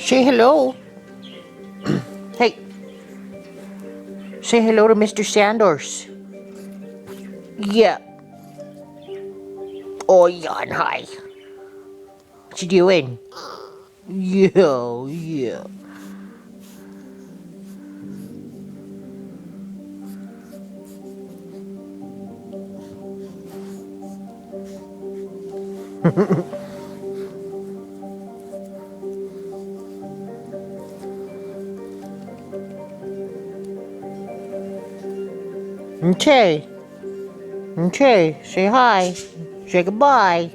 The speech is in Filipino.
Say hello. Hey, say hello to Mr. Sanders. Yeah. Oh, yan, hi. What you doing? Yeah, yeah. Okay. Okay, say hi. Say goodbye.